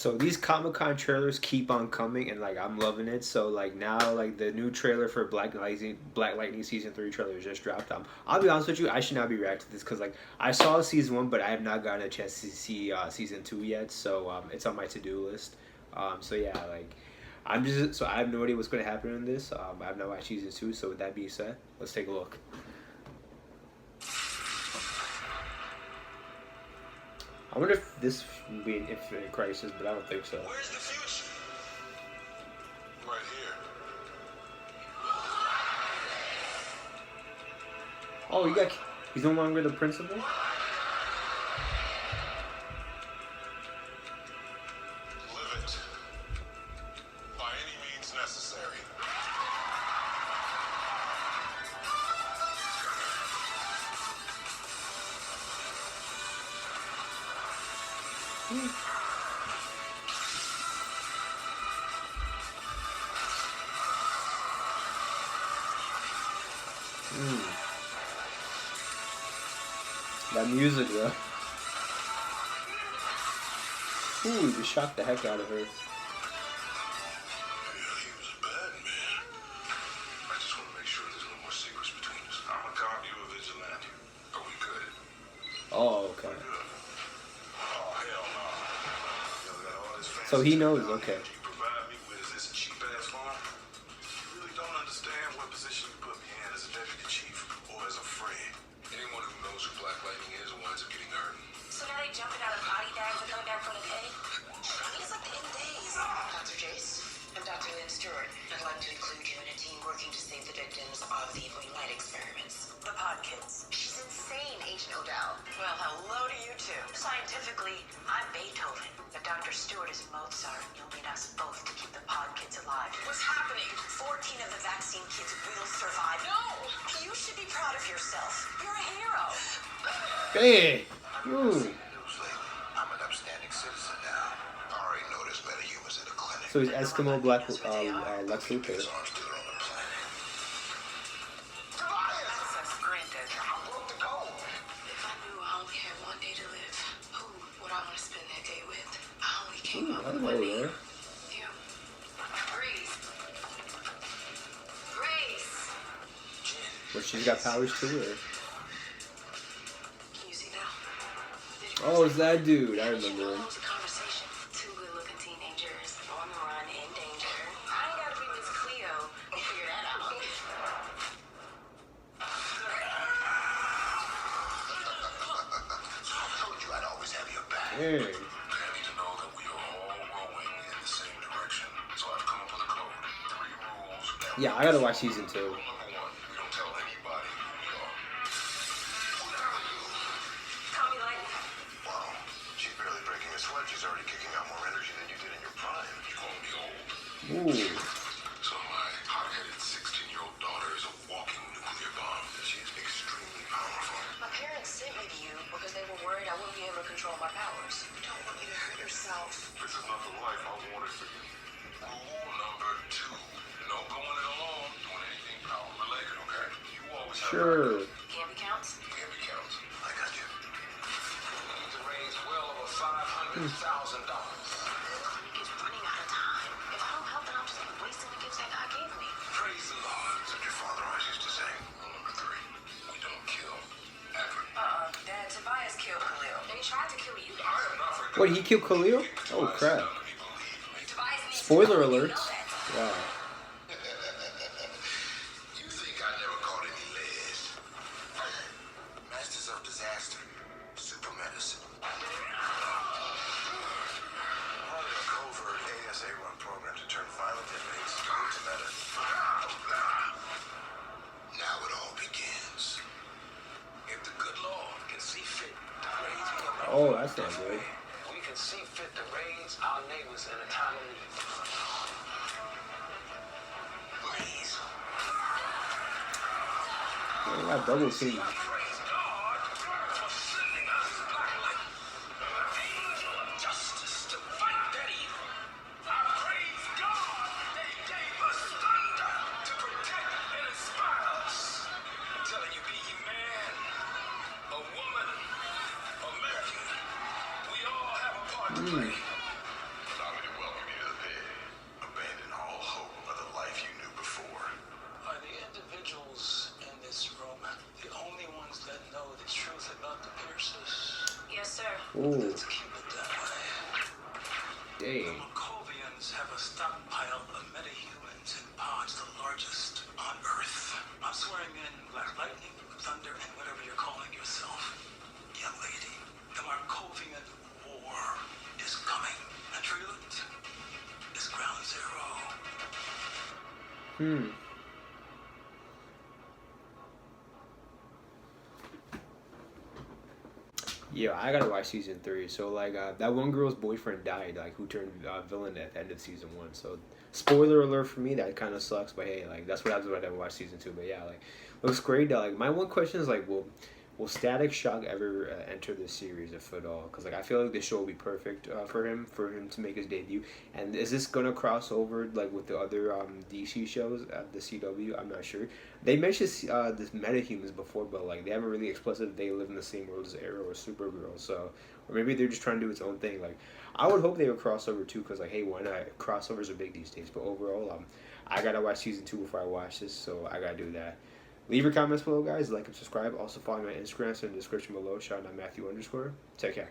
So these Comic-Con trailers keep on coming, and like I'm loving it. So like now, like the new trailer for Black Lightning season 3 trailer just dropped. I'll be honest with you, I should not be reacting to this because like I saw season 1, but I have not gotten a chance to see season 2 yet. So it's on my to-do list. So yeah, like I have no idea what's going to happen in this. I have not watched season 2. So with that being said, let's take a look. I wonder if this will be an Infinite Crisis, but I don't think so. Where's the future? Right here. Oh, he's no longer the principal? Live it. By any means necessary. That music, though. Ooh, you just shocked the heck out of her. Yeah, he was a bad man. I just want to make sure there's no more secrets between us. I'm a cop, you a vigilante. Are we good? Oh, okay. Good. Oh, hell no. You know, got all this fancy So he knows, stuff okay. you provide me with. Is this a cheap-ass farm? You really don't understand what position you put me in as a deputy chief or as a friend. Anyone who knows who Black Lightning is winds up getting hurt. So now they jumping out of body bags and coming back from the pay? I mean, it's like the end of days. Dr. Jace, I'm Dr. Lynn Stewart. I'd like to include you in a team working to save the victims of the green light experiments. The pod kids. She's insane, Agent O'Dowd. Well, hello to you too. Scientifically, I'm Beethoven, but Dr. Stewart is Mozart. You'll need us both to keep the pod kids alive. What's happening? 14 of the vaccine kids will survive. No! You should be proud of yourself. You're a hero. Hey! News lately. I'm an upstanding citizen now. I already know there's metahumans in the clinic. So he's Eskimo Lex Luthor. His arms still on the planet. Access granted. I broke the code. If I knew I only had one day to live, who would I want to spend that day with? I only came up with one name. You. Grace. Grace. But she's got powers too, or? Can you see now? Oh, it's that dude. I remember him. It was a conversation. Two good-looking teenagers on the run in danger. I ain't gotta be Miss Cleo to figure that out. I told you I'd always have your back. Dang. I need to know that we are all rowing in the same direction. So I've come up with a code. 3 rules. Yeah, I gotta watch season 2. Rule number 1, we don't tell anybody who we are. Call me like Wow, she's barely breaking a sweat. She's already kicking out more energy than you did in your prime. You're going to be old. Ooh. So my hot-headed 16-year-old daughter is a walking nuclear bomb. She is extremely powerful. my parents sent me to you because they were worried I wouldn't be able to control my powers. I don't want you to hurt yourself. This is not the life I wanted for you. Rule number 2. No going it alone, doing anything power-related, okay? You always have Sure. Can't be counts? Can't be counts. I got you. We need to raise well over $500,000. Clinic is running out of time. If I don't help, then I'm just wasting the gifts that God gave me. Praise the Lord. That's what your father always used to say. Rule number 3. We don't kill. Ever. Dad, Tobias killed Khalil. And he tried to kill you. I am not forgetting. Wait, he killed Khalil? Oh, crap. Tobias needs Spoiler to know. You alerts. know that. Wow. You think I never caught any lead? Masters of disaster. Super medicine. Running a covert ASA-run program to turn violent inmates into meta. Now it all begins. If the good Lord can see fit to raise me up, Oh, that's not good. we can see fit to raise our neighbors in a time of need. Please. I got double team. Praise God for sending us Black Light, the angel of justice to fight that evil. I praise God that He gave us thunder to protect and inspire us. I'm telling you, be you man, a woman, American, we all have a part to play. Ooh, Let's keep it that way. dang. The Malkovians have a stockpile of metahumans in pods, the largest on Earth. I'm swearing in Black Lightning, Thunder, and whatever you're calling yourself, young lady. The Markovian War is coming. And Treeland is ground zero. Yeah, I gotta watch season 3. So like that one girl's boyfriend died, like who turned villain at the end of season 1. So spoiler alert for me, that kind of sucks. But hey, like that's what happens when I never watch season 2. But yeah, like looks great. Like my one question is like, will Static Shock ever enter this series if at all? Because like I feel like this show will be perfect for him to make his debut. And is this gonna cross over like with the other DC shows at the CW? I'm not sure. They mentioned this metahumans before, but like they haven't really explicit that they live in the same world as Arrow or Supergirl. So or maybe they're just trying to do its own thing. Like I would hope they would cross over too, because like hey, why not? Crossovers are big these days. But overall, I gotta watch season 2 before I watch this, so I gotta do that. Leave your comments below, guys. Like and subscribe. Also follow my Instagram in the description below. Shout out Matthew _. Take care.